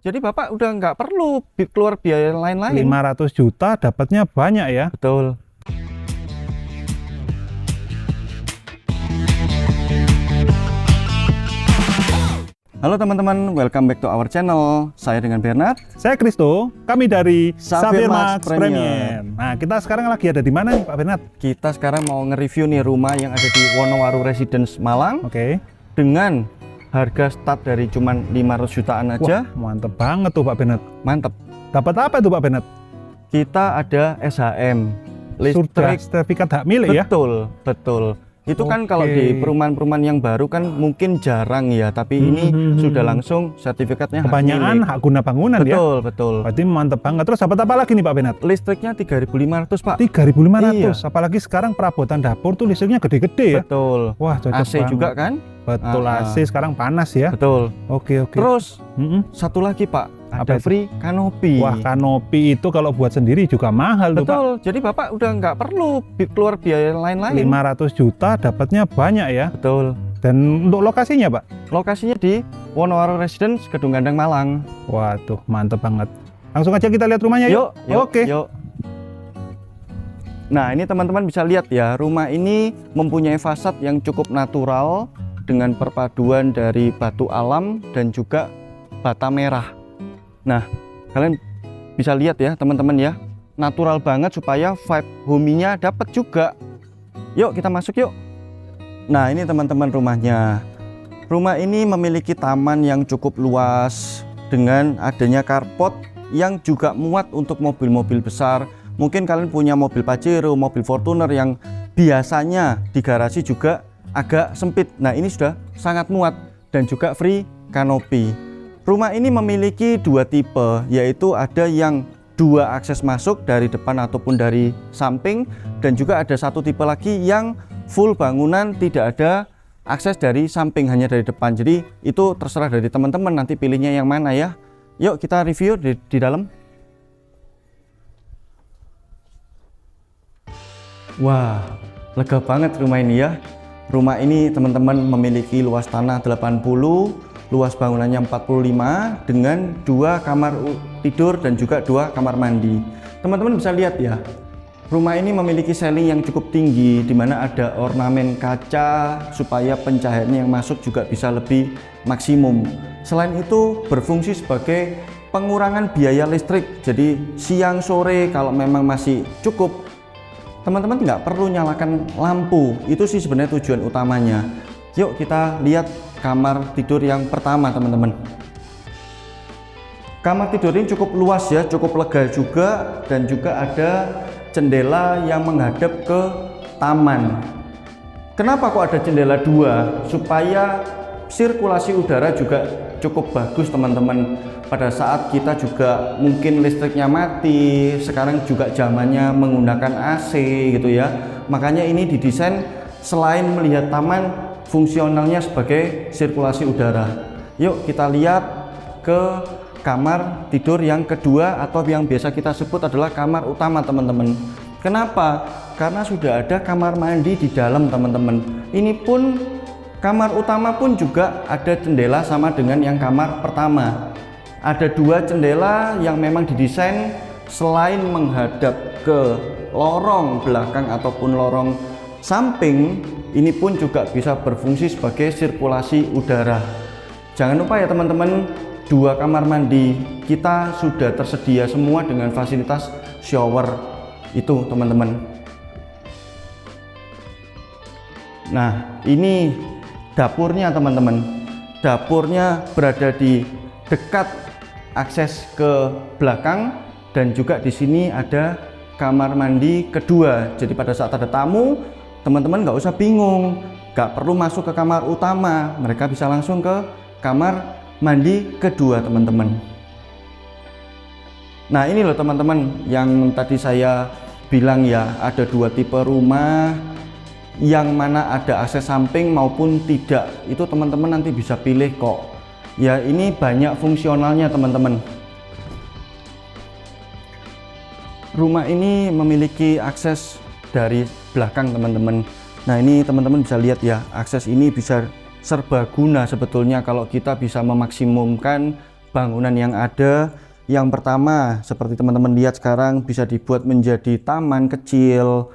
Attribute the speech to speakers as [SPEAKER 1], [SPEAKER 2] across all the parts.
[SPEAKER 1] Jadi Bapak udah nggak perlu keluar biaya lain-lain.
[SPEAKER 2] 500 juta dapatnya banyak ya.
[SPEAKER 1] Betul. Halo teman-teman, welcome back to our channel. Saya dengan Bernard.
[SPEAKER 2] Saya Kristo, kami dari
[SPEAKER 1] Xavier
[SPEAKER 2] Xavier
[SPEAKER 1] Max
[SPEAKER 2] Max
[SPEAKER 1] Premium.
[SPEAKER 2] Premium. Nah, kita sekarang lagi ada di mana nih Pak Bernard?
[SPEAKER 1] Kita sekarang mau nge-review nih rumah yang ada di Wonowaru Residence Malang
[SPEAKER 2] Oke.
[SPEAKER 1] dengan harga start dari cuman 500 jutaan aja.
[SPEAKER 2] Wah, mantep banget tuh Pak Bernard.
[SPEAKER 1] Mantep.
[SPEAKER 2] Dapat apa tuh Pak Bernard?
[SPEAKER 1] Kita ada SHM,
[SPEAKER 2] Sudah
[SPEAKER 1] listrik.
[SPEAKER 2] sertifikat hak milik ya?
[SPEAKER 1] Betul, betul. Itu kan kalau
[SPEAKER 2] Oke.
[SPEAKER 1] di perumahan-perumahan yang baru kan mungkin jarang ya, tapi ini sudah langsung sertifikatnya hak
[SPEAKER 2] Kebanyakan
[SPEAKER 1] milik.
[SPEAKER 2] hak guna bangunan ya?
[SPEAKER 1] Betul, betul.
[SPEAKER 2] Berarti mantep banget. Terus dapat apa lagi nih Pak Bernard?
[SPEAKER 1] Listriknya 3.500, Pak.
[SPEAKER 2] 3.500.
[SPEAKER 1] Iya.
[SPEAKER 2] Apalagi sekarang perabotan dapur tuh listriknya gede-gede ya?
[SPEAKER 1] Betul.
[SPEAKER 2] Wah, cocok
[SPEAKER 1] AC
[SPEAKER 2] banget.
[SPEAKER 1] juga kan?
[SPEAKER 2] Betul,
[SPEAKER 1] Ah,
[SPEAKER 2] AC sekarang panas ya?
[SPEAKER 1] Betul.
[SPEAKER 2] Oke.
[SPEAKER 1] Terus
[SPEAKER 2] Mm-mm.
[SPEAKER 1] satu lagi, Pak,
[SPEAKER 2] Apa
[SPEAKER 1] ada
[SPEAKER 2] itu?
[SPEAKER 1] free kanopi.
[SPEAKER 2] Wah, kanopi itu kalau buat sendiri juga mahal tuh Pak.
[SPEAKER 1] Betul. Jadi Bapak udah nggak perlu keluar biaya lain-lain.
[SPEAKER 2] 500 juta dapatnya banyak ya.
[SPEAKER 1] Betul.
[SPEAKER 2] Dan untuk lokasinya Pak?
[SPEAKER 1] Lokasinya di Wonowaru Residence, Kedung Gandang, Malang.
[SPEAKER 2] Waduh, mantep banget. Langsung aja kita lihat rumahnya yuk. Oke.
[SPEAKER 1] Yuk. Nah, ini teman-teman bisa lihat ya, rumah ini mempunyai fasad yang cukup natural dengan perpaduan dari batu alam dan juga bata merah. Nah, kalian bisa lihat ya teman-teman ya, natural banget supaya vibe homey-nya dapat juga. Yuk kita masuk yuk. Nah, ini teman-teman rumahnya. Rumah ini memiliki taman yang cukup luas dengan adanya carport yang juga muat untuk mobil-mobil besar. Mungkin kalian punya mobil Pajero, mobil Fortuner yang biasanya di garasi juga agak sempit. Nah, ini sudah sangat muat dan juga free kanopi. Rumah ini memiliki dua tipe, yaitu ada yang dua akses masuk dari depan ataupun dari samping, dan juga ada satu tipe lagi yang full bangunan tidak ada akses dari samping, hanya dari depan. Jadi itu terserah dari teman-teman nanti pilihnya yang mana ya. Yuk kita review di dalam. Wah, lega banget rumah ini ya. Rumah ini teman-teman memiliki luas tanah 80, luas bangunannya 45 dengan 2 kamar tidur dan juga 2 kamar mandi. Teman-teman bisa lihat ya, rumah ini memiliki ceiling yang cukup tinggi di mana ada ornamen kaca supaya pencahayaan yang masuk juga bisa lebih maksimum. Selain itu berfungsi sebagai pengurangan biaya listrik. Jadi siang sore kalau memang masih cukup, teman-teman nggak perlu nyalakan lampu. Itu sih sebenarnya tujuan utamanya. Yuk kita lihat kamar tidur yang pertama teman-teman. Kamar tidur ini cukup luas ya, cukup lega juga, dan juga ada jendela yang menghadap ke taman. Kenapa kok ada jendela dua? Supaya sirkulasi udara juga cukup bagus teman-teman. Pada saat kita juga mungkin listriknya mati, sekarang juga zamannya menggunakan AC gitu ya. Makanya ini didesain selain melihat taman, fungsionalnya sebagai sirkulasi udara. Yuk kita lihat ke kamar tidur yang kedua atau yang biasa kita sebut adalah kamar utama teman-teman. Kenapa? Karena sudah ada kamar mandi di dalam teman-teman. Ini pun kamar utama pun juga ada jendela sama dengan yang kamar pertama. Ada 2 jendela yang memang didesain selain menghadap ke lorong belakang ataupun lorong samping, ini pun juga bisa berfungsi sebagai sirkulasi udara. Jangan lupa ya teman-teman, 2 kamar mandi kita sudah tersedia semua dengan fasilitas shower itu teman-teman. Nah, ini dapurnya teman-teman. Dapurnya berada di dekat akses ke belakang, dan juga di sini ada kamar mandi kedua. Jadi pada saat ada tamu, teman-teman nggak usah bingung, nggak perlu masuk ke kamar utama, mereka bisa langsung ke kamar mandi kedua teman-teman. Nah ini loh teman-teman yang tadi saya bilang ya, ada 2 tipe rumah yang mana ada akses samping maupun tidak. Itu teman-teman nanti bisa pilih kok. Ya ini banyak fungsionalnya teman-teman. Rumah ini memiliki akses dari belakang teman-teman. Nah ini teman-teman bisa lihat ya, akses ini bisa serbaguna sebetulnya kalau kita bisa memaksimumkan bangunan yang ada. Yang pertama, seperti teman-teman lihat sekarang, bisa dibuat menjadi taman kecil.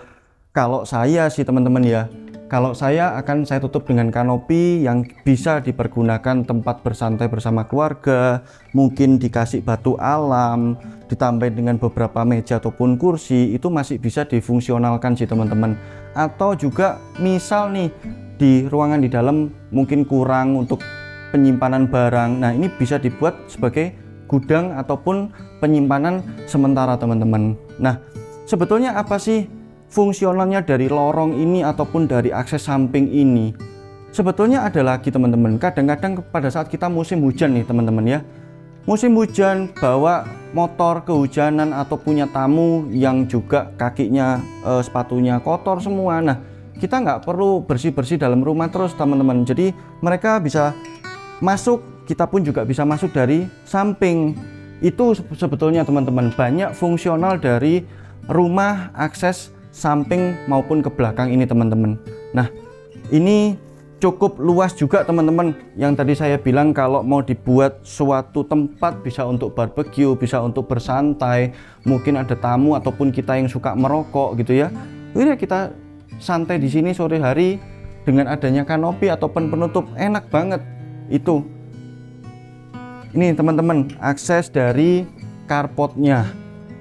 [SPEAKER 1] Kalau saya sih teman-teman ya, kalau saya tutup dengan kanopi yang bisa dipergunakan tempat bersantai bersama keluarga, mungkin dikasih batu alam, ditambah dengan beberapa meja ataupun kursi, itu masih bisa difungsionalkan sih teman-teman. Atau juga misal nih di ruangan di dalam mungkin kurang untuk penyimpanan barang, nah ini bisa dibuat sebagai gudang ataupun penyimpanan sementara teman-teman. Nah, sebetulnya apa sih fungsionalnya dari lorong ini ataupun dari akses samping ini? Sebetulnya ada lagi teman-teman, kadang-kadang pada saat kita musim hujan nih teman-teman ya, musim hujan bawa motor kehujanan atau punya tamu yang juga kakinya sepatunya kotor semua, nah kita nggak perlu bersih-bersih dalam rumah terus teman-teman. Jadi mereka bisa masuk, kita pun juga bisa masuk dari samping. Itu sebetulnya teman-teman, banyak fungsional dari rumah akses samping maupun ke belakang ini teman-teman. Nah, ini cukup luas juga teman-teman. Yang tadi saya bilang kalau mau dibuat suatu tempat, bisa untuk barbeque, bisa untuk bersantai, mungkin ada tamu ataupun kita yang suka merokok gitu ya. Ini kita santai di sini sore hari dengan adanya kanopi ataupun penutup, enak banget itu. Ini teman-teman, akses dari carportnya.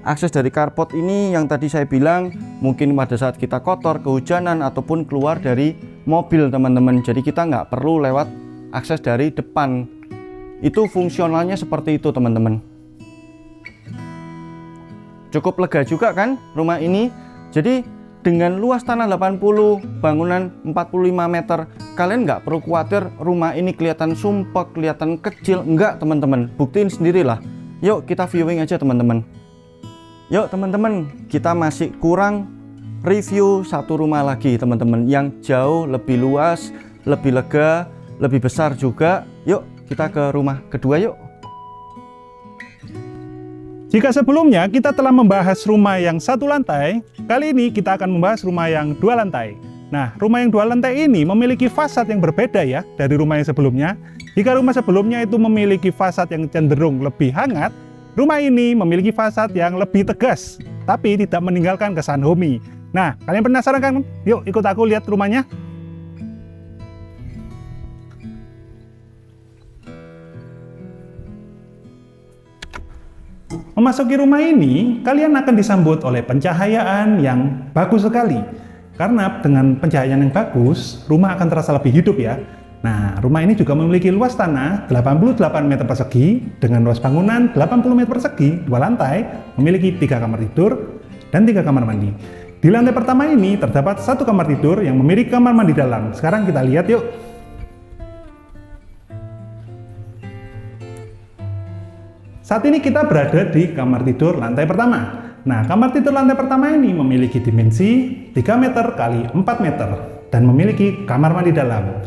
[SPEAKER 1] Akses dari carport ini yang tadi saya bilang, mungkin pada saat kita kotor, kehujanan, ataupun keluar dari mobil teman-teman. Jadi kita nggak perlu lewat akses dari depan. Itu fungsionalnya seperti itu teman-teman. Cukup lega juga kan rumah ini. Jadi dengan luas tanah 80, bangunan 45 meter, kalian nggak perlu khawatir rumah ini kelihatan sumpek, kelihatan kecil. Enggak teman-teman, buktiin sendirilah. Yuk kita viewing aja teman-teman. Yuk teman-teman, kita masih kurang review satu rumah lagi teman-teman yang jauh lebih luas, lebih lega, lebih besar juga. Yuk kita ke rumah kedua yuk.
[SPEAKER 2] Jika sebelumnya kita telah membahas rumah yang 1 lantai, kali ini kita akan membahas rumah yang 2 lantai. Nah, rumah yang 2 lantai ini memiliki fasad yang berbeda ya dari rumah yang sebelumnya. Jika rumah sebelumnya itu memiliki fasad yang cenderung lebih hangat, rumah ini memiliki fasad yang lebih tegas, tapi tidak meninggalkan kesan homey. Nah, kalian penasaran kan? Yuk ikut aku lihat rumahnya. Memasuki rumah ini, kalian akan disambut oleh pencahayaan yang bagus sekali. Karena dengan pencahayaan yang bagus, rumah akan terasa lebih hidup ya. Nah, rumah ini juga memiliki luas tanah 88 meter persegi dengan luas bangunan 80 meter persegi, 2 lantai, memiliki 3 kamar tidur dan 3 kamar mandi. Di lantai pertama ini terdapat 1 kamar tidur yang memiliki kamar mandi dalam. Sekarang kita lihat yuk. Saat ini kita berada di kamar tidur lantai pertama. Nah, kamar tidur lantai pertama ini memiliki dimensi 3 meter kali 4 meter dan memiliki kamar mandi dalam.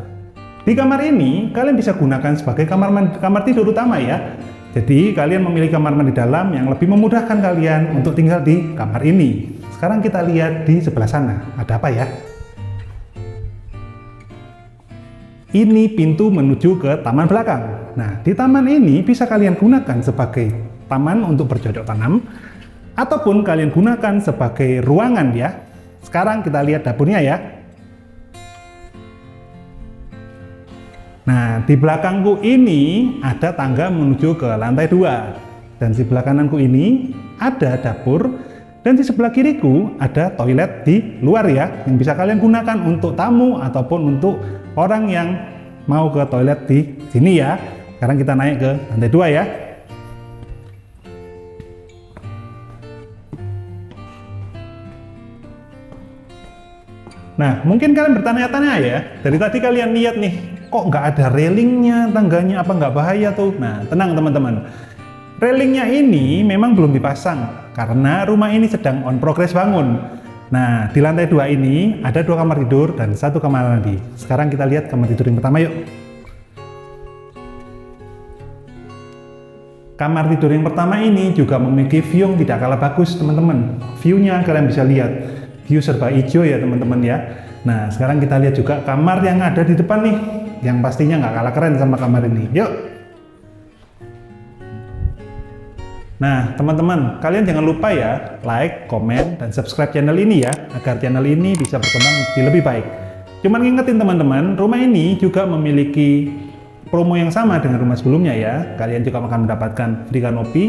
[SPEAKER 2] Di kamar ini, kalian bisa gunakan sebagai kamar tidur utama ya. Jadi, kalian memiliki kamar mandi dalam yang lebih memudahkan kalian untuk tinggal di kamar ini. Sekarang kita lihat di sebelah sana, ada apa ya? Ini pintu menuju ke taman belakang. Nah, di taman ini bisa kalian gunakan sebagai taman untuk bercocok tanam, ataupun kalian gunakan sebagai ruangan ya. Sekarang kita lihat dapurnya ya. Nah, di belakangku ini ada tangga menuju ke lantai 2. Dan di sebelah kananku ini ada dapur. Dan di sebelah kiriku ada toilet di luar ya, yang bisa kalian gunakan untuk tamu ataupun untuk orang yang mau ke toilet di sini ya. Sekarang kita naik ke lantai 2 ya. Nah, mungkin kalian bertanya-tanya ya, dari tadi kalian lihat nih, kok nggak ada railingnya, tangganya, apa nggak bahaya tuh? Nah, tenang teman-teman. Railingnya ini memang belum dipasang, karena rumah ini sedang on progress bangun. Nah, di lantai 2 ini ada 2 kamar tidur dan 1 kamar mandi. Sekarang kita lihat kamar tidur yang pertama yuk. Kamar tidur yang pertama ini juga memiliki view yang tidak kalah bagus teman-teman. View-nya kalian bisa lihat, view serba hijau ya teman-teman ya. Nah, sekarang kita lihat juga kamar yang ada di depan nih, yang pastinya nggak kalah keren sama kamar ini. Yuk. Nah, teman-teman, kalian jangan lupa ya, like, komen, dan subscribe channel ini ya, agar channel ini bisa berkembang menjadi lebih baik. Cuman ngingetin teman-teman, rumah ini juga memiliki promo yang sama dengan rumah sebelumnya ya. Kalian juga akan mendapatkan free kanopi,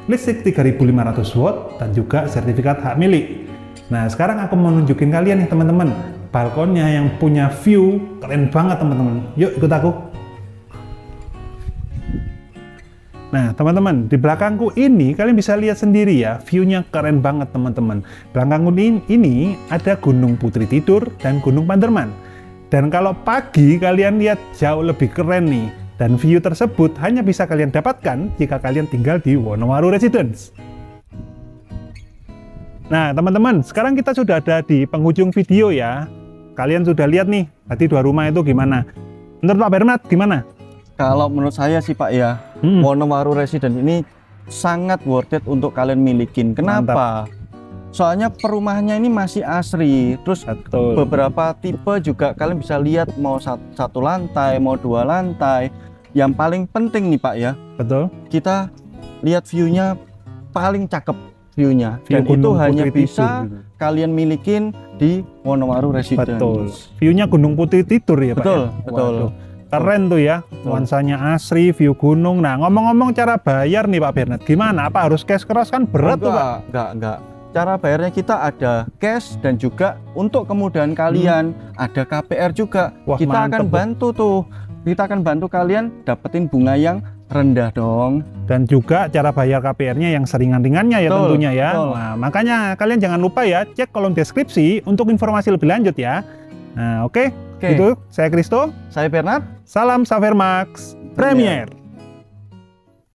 [SPEAKER 2] listrik 3500 watt, dan juga sertifikat hak milik. Nah, sekarang aku mau nunjukin kalian nih teman-teman, balkonnya yang punya view keren banget teman-teman. Yuk ikut aku. Nah teman-teman, di belakangku ini kalian bisa lihat sendiri ya, view-nya keren banget teman-teman. Belakangku ini ada Gunung Putri Tidur dan Gunung Panderman. Dan kalau pagi kalian lihat jauh lebih keren nih. Dan view tersebut hanya bisa kalian dapatkan jika kalian tinggal di Wonowaru Residence. Nah teman-teman, sekarang kita sudah ada di penghujung video ya. Kalian sudah lihat nih, tadi 2 rumah itu gimana? Menurut Pak Bernard gimana?
[SPEAKER 1] Kalau menurut saya sih Pak ya, Wonowaru Residence ini sangat worth it untuk kalian milikin. Kenapa? Mantap. Soalnya perumahannya ini masih asri. Terus beberapa tipe juga kalian bisa lihat, mau 1 lantai, mau 2 lantai. Yang paling penting nih Pak ya, betul. Kita lihat view-nya paling cakep view-nya. Dan itu hanya bisa kalian milikin di Wonowaru Residence. Betul.
[SPEAKER 2] View-nya Gunung Putri Tidur ya Pak.
[SPEAKER 1] Betul,
[SPEAKER 2] ya?
[SPEAKER 1] betul.
[SPEAKER 2] Keren tuh ya, nuansanya asri, view gunung. Nah, ngomong-ngomong cara bayar nih Pak Bernard, gimana? Apa harus cash keras kan berat tuh Pak?
[SPEAKER 1] Enggak. Cara bayarnya kita ada cash dan juga untuk kemudahan kalian ada KPR juga. Wah, kita akan bantu tuh. Kita akan bantu kalian dapetin bunga yang rendah dong.
[SPEAKER 2] Dan juga cara bayar KPR-nya yang seringan-ringannya ya tentunya ya.
[SPEAKER 1] Betul.
[SPEAKER 2] Nah, makanya kalian jangan lupa ya, cek kolom deskripsi untuk informasi lebih lanjut ya. Nah, oke. Itu saya Kristo,
[SPEAKER 1] saya Bernard.
[SPEAKER 2] Salam Savermax Premier.